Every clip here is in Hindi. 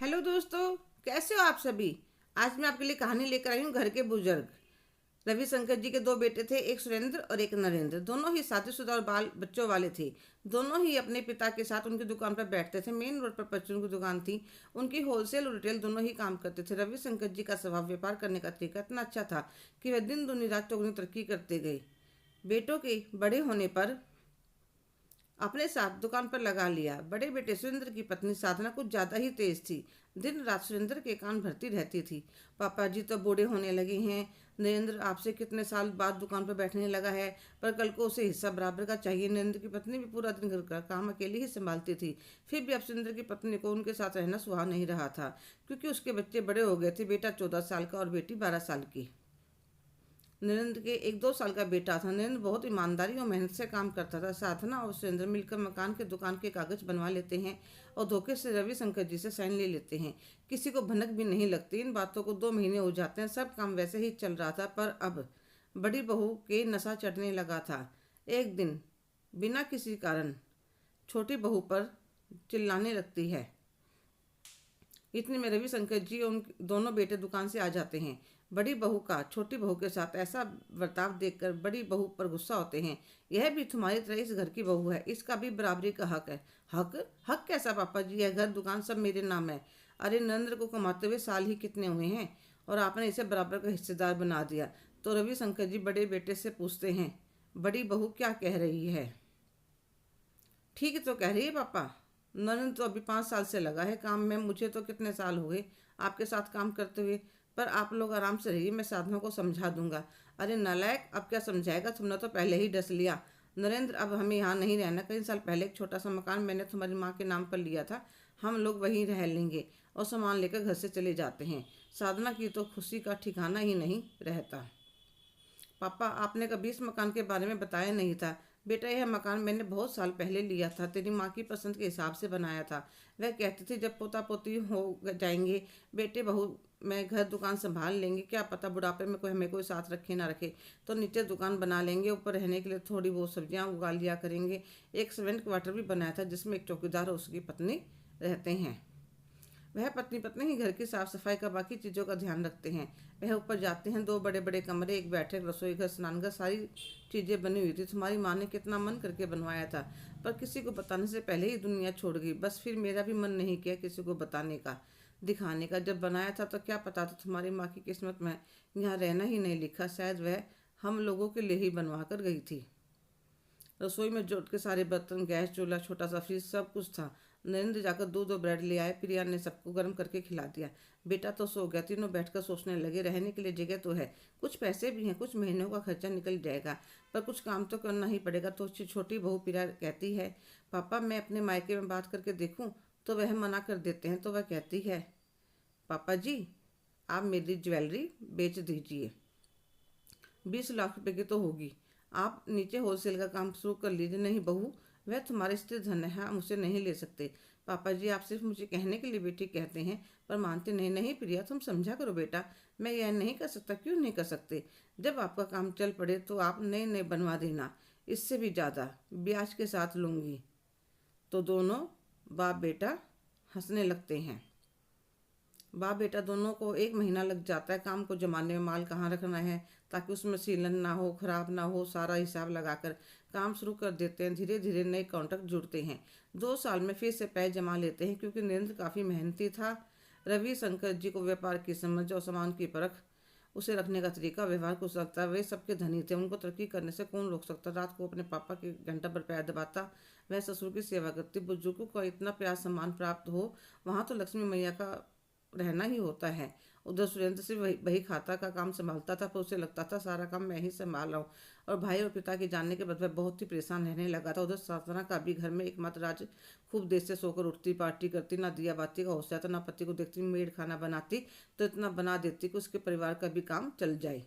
हेलो दोस्तों, कैसे हो आप सभी। आज मैं आपके लिए कहानी लेकर आई हूँ घर के बुजुर्ग। रविशंकर जी के दो बेटे थे, एक सुरेंद्र और एक नरेंद्र। दोनों ही शादीशुदा और बाल बच्चों वाले थे। दोनों ही अपने पिता के साथ उनकी दुकान पर बैठते थे। मेन रोड पर परचून की दुकान थी। उनकी होलसेल और रिटेल दोनों ही काम करते थे। रविशंकर जी का स्वभाव, व्यापार करने का तरीका इतना अच्छा था कि वह दिन दुनी रात चौगुनी तरक्की करते गए। बेटों के बड़े होने पर अपने साथ दुकान पर लगा लिया। बड़े बेटे सुरेंद्र की पत्नी साधना कुछ ज्यादा ही तेज थी। दिन रात सुरेंद्र के कान भरती रहती थी। पापा जी तो बूढ़े होने लगे हैं। नरेंद्र आपसे कितने साल बाद दुकान पर बैठने लगा है, पर कल को उसे हिस्सा बराबर का चाहिए। नरेंद्र की पत्नी भी पूरा दिन घर का काम अकेले ही संभालती थी। फिर भी अब सुरेंद्र की पत्नी को उनके साथ रहना सुहा नहीं रहा था, क्योंकि उसके बच्चे बड़े हो गए थे। बेटा 14 साल का और बेटी 12 साल की। नरेंद्र के एक 2 साल का बेटा था। नरेंद्र बहुत ईमानदारी और मेहनत से काम करता था। साधना और सुरेंद्र मिलकर मकान के दुकान के कागज बनवा लेते हैं और धोखे से रविशंकर जी से साइन ले लेते हैं। किसी को भनक भी नहीं लगती। इन बातों को 2 महीने हो जाते हैं। सब काम वैसे ही चल रहा था, पर अब बड़ी बहू के नशा चढ़ने लगा था। एक दिन बिना किसी कारण छोटी बहू पर चिल्लाने लगती है। इतने में रविशंकर जी और उन दोनों बेटे दुकान से आ जाते हैं। बड़ी बहू का छोटी बहू के साथ ऐसा बर्ताव देखकर बड़ी बहू पर गुस्सा होते हैं। यह भी तुम्हारी तरह इस घर की बहू है, इसका भी बराबरी का हक है। हक? हक कैसा पापा जी? यह घर दुकान सब मेरे नाम है। अरे नरेंद्र को कमाते हुए साल ही कितने हुए हैं और आपने इसे बराबर का हिस्सेदार बना दिया। तो रविशंकर जी बड़े बेटे से पूछते हैं, बड़ी बहू क्या कह रही है? ठीक है तो कह रही है पापा। नरेंद्र तो अभी 5 साल से लगा है काम में। मुझे तो कितने साल हुए आपके साथ काम करते हुए। पर आप लोग आराम से रहिए, मैं साधनों को समझा दूंगा। अरे नालायक, अब क्या समझाएगा? तुमने तो पहले ही डस लिया। नरेंद्र, अब हमें यहाँ नहीं रहना। कई साल पहले एक छोटा सा मकान मैंने तुम्हारी माँ के नाम पर लिया था। हम लोग वहीं रह लेंगे और सामान लेकर घर से चले जाते हैं। साधना की तो खुशी का ठिकाना ही नहीं रहता। पापा, आपने कभी इस मकान के बारे में बताया नहीं था। बेटा, यह मकान मैंने बहुत साल पहले लिया था। तेरी माँ की पसंद के हिसाब से बनाया था। वह कहती थी जब पोता पोती हो जाएंगे, बेटे बहू मैं घर दुकान संभाल लेंगे। क्या पता बुढ़ापे में कोई हमें कोई साथ रखे ना रखे, तो नीचे दुकान बना लेंगे, ऊपर रहने के लिए थोड़ी बहुत सब्जियां उगा लिया करेंगे। एक सर्वेंट क्वार्टर भी बनाया था, जिसमें एक चौकीदार और उसकी पत्नी रहते हैं। वह पत्नी पत्नी ही घर की साफ सफाई का बाकी चीज़ों का ध्यान रखते हैं। वह ऊपर जाते हैं। 2 बड़े बड़े कमरे, एक बैठक, रसोई घर, स्नानघर, सारी चीज़ें बनी हुई थी। तुम्हारी माँ ने कितना मन करके बनवाया था, पर किसी को बताने से पहले ही दुनिया छोड़ गई। बस फिर मेरा भी मन नहीं किया किसी को बताने का, दिखाने का। जब बनाया था तो क्या पता था तुम्हारी माँ की किस्मत में यहाँ रहना ही नहीं लिखा। शायद वह हम लोगों के लिए ही बनवा कर गई थी। रसोई में जोट के सारे बर्तन, गैस चूल्हा, छोटा सा फ्रिज, सब कुछ था। नरेंद्र जाकर दूध और ब्रेड ले आए। प्रिया ने सबको गर्म करके खिला दिया। बेटा तो सो गया। तीनों बैठकर सोचने लगे। रहने के लिए जगह तो है, कुछ पैसे भी हैं, कुछ महीनों का खर्चा निकल जाएगा, पर कुछ काम तो करना ही पड़ेगा। तो छोटी बहू प्रिया कहती है, पापा मैं अपने मायके में बात करके देखूं? तो वह मना कर देते हैं। तो वह कहती है, पापा जी आप मेरी ज्वेलरी बेच दीजिए। 20 लाख रुपए की तो होगी। आप नीचे होलसेल का काम शुरू कर लीजिए। नहीं बहू, वह तुम्हारे स्थिर धन है, हम उसे नहीं ले सकते। पापा जी आप सिर्फ मुझे कहने के लिए बेटी कहते हैं, पर मानते नहीं। नहीं प्रिया, तुम समझा करो बेटा। मैं यह नहीं कर सकता। क्यों नहीं कर सकते? जब आपका काम चल पड़े तो आप नए नए बनवा देना, इससे भी ज़्यादा ब्याज के साथ लूँगी। तो दोनों बाप बेटा हंसने लगते हैं। बाप बेटा दोनों को 1 महीना लग जाता है काम को जमाने में। माल कहाँ रखना है ताकि उसमें सीलन ना हो, खराब ना हो, सारा हिसाब लगाकर काम शुरू कर देते हैं। धीरे धीरे नए कॉन्ट्रैक्ट जुड़ते हैं। 2 साल में फिर से पैसे जमा लेते हैं, क्योंकि नरेंद्र काफ़ी मेहनती था। रवि शंकर जी को व्यापार की समझ और सामान की परख, उसे रखने का तरीका, व्यवहार कुशलता, वे सबके धनी थे। उनको तरक्की करने से कौन रोक सकता। रात को अपने पापा के घंटा पर पैर दबाता, वह ससुर की सेवा करती। बुजुर्गों को इतना प्यार सम्मान प्राप्त हो, वहाँ तो लक्ष्मी मैया का रहना ही होता है। उधर सुरेंद्र से वही वही खाता का काम संभालता था, पर उसे लगता था सारा काम मैं ही संभाल रहा हूँ। और भाई और पिता के जानने के बाद वह बहुत ही परेशान रहने लगा था। उधर साधना का भी घर में एकमात्र राज खूब देर से सोकर उठती, पार्टी करती, ना दिया बाती का हौसला था, ना पति को देखती। मेड खाना बनाती तो इतना बना देती कि उसके परिवार का भी काम चल जाए।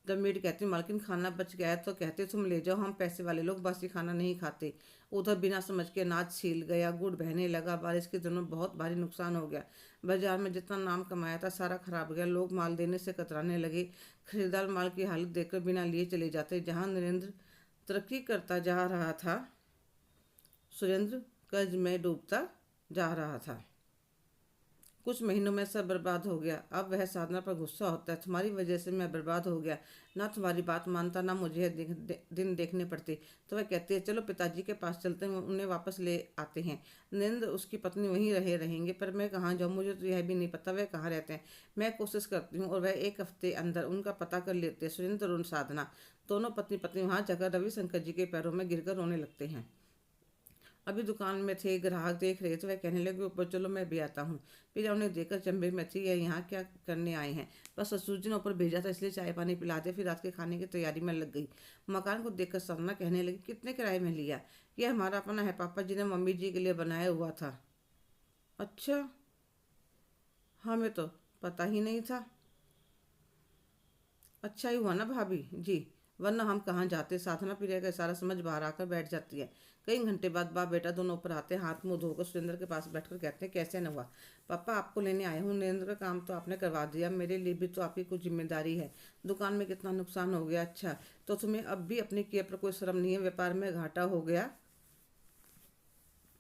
जब मेड कहती मालकिन खाना बच गया है, तो कहते तुम ले जाओ, हम पैसे वाले लोग बासी खाना नहीं खाते। उधर बिना समझ के अनाज छील गया, गुड़ बहने लगा। बारिश के दिनों बहुत भारी नुकसान हो गया। बाजार में जितना नाम कमाया था सारा खराब गया। लोग माल देने से कतराने लगे। खरीदार माल की हालत देखकर बिना लिए चले जाते। जहाँ नरेंद्र तरक्की करता जा रहा था, सुरेंद्र कर्ज में डूबता जा रहा था। कुछ महीनों में सब बर्बाद हो गया। अब वह साधना पर गुस्सा होता है। तुम्हारी वजह से मैं बर्बाद हो गया। ना तुम्हारी बात मानता, ना मुझे यह दिन देखने पड़ते। तो वह कहती है चलो पिताजी के पास चलते हैं, उन्हें वापस ले आते हैं। नरेंद्र उसकी पत्नी वहीं रहेंगे, पर मैं कहाँ जाऊँ, मुझे तो यह भी नहीं पता वह कहाँ रहते हैं। मैं कोशिश करती हूँ और वह एक हफ्ते अंदर उनका पता कर लेते हैं। सुरेंद्र और साधना दोनों पत्नी पत्नी वहाँ जाकर रविशंकर जी के पैरों में गिरकर रोने लगते हैं। अभी दुकान में थे, ग्राहक देख रहे थे, वह कहने लगे ऊपर चलो मैं भी आता हूँ। फिर उन्हें देखकर चंबे में थी, यह यहाँ क्या करने आए हैं। बस ससुर जी ने ऊपर भेजा था इसलिए चाय पानी पिला दे। फिर रात के खाने की तैयारी में लग गई। मकान को देखकर सपना कहने लगी कितने किराए में लिया। यह हमारा अपना है, पापा जी ने मम्मी जी के लिए बनाया हुआ था। अच्छा, हमें तो पता ही नहीं था। अच्छा ही हुआ ना भाभी जी, वरना हम कहाँ जाते। साधना प्रिया का सारा समझ बाहर आकर बैठ जाती है। कई घंटे बाद बाप बेटा दोनों ऊपर आते हैं, हाथ मुंह धोकर सुरेंद्र के पास बैठकर कहते हैं कैसे न हुआ। पापा आपको लेने आए हूँ, नरेंद्र का काम तो आपने करवा दिया, मेरे लिए भी तो आपकी कुछ जिम्मेदारी है। दुकान में कितना नुकसान हो गया। अच्छा, तो तुम्हें अब भी अपने किए पर कोई शर्म नहीं है। व्यापार में घाटा हो गया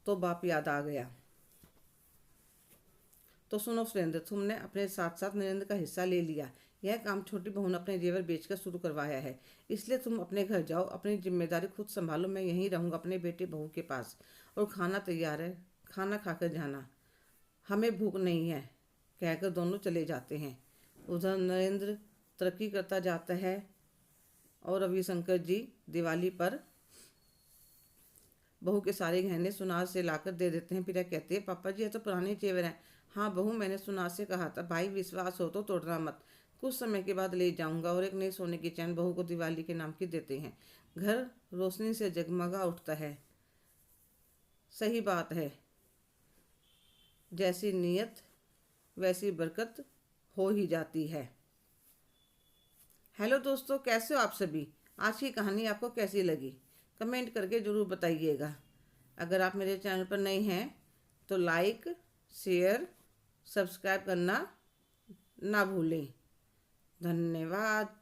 तो बाप याद आ गया। तो सुनो सुरेंद्र, तुमने अपने साथ साथ नरेंद्र का हिस्सा ले लिया। यह काम छोटी बहू ने अपने जेवर बेचकर शुरू करवाया है, इसलिए तुम अपने घर जाओ, अपनी जिम्मेदारी खुद संभालो। मैं यहीं रहूँगा अपने बेटे बहू के पास। और खाना तैयार है, खाना खाकर जाना, हमें भूख नहीं है, कहकर दोनों चले जाते हैं। उधर नरेंद्र तरक्की करता जाता है और रविशंकर जी दिवाली पर बहू के सारे गहने सुनार से लाकर दे देते हैं। फिर कहती है पापा जी ये तो पुराने जेवर हैं। हाँ बहू, मैंने सुनार से कहा था, भाई विश्वास हो तो तोड़ना मत, कुछ समय के बाद ले जाऊंगा। और एक नई सोने की चैन बहू को दिवाली के नाम की देते हैं। घर रोशनी से जगमगा उठता है। सही बात है, जैसी नीयत वैसी बरकत हो ही जाती है। हेलो दोस्तों, कैसे हो आप सभी। आज की कहानी आपको कैसी लगी कमेंट करके ज़रूर बताइएगा। अगर आप मेरे चैनल पर नए हैं तो लाइक, शेयर, सब्सक्राइब करना ना भूलें। धन्यवाद।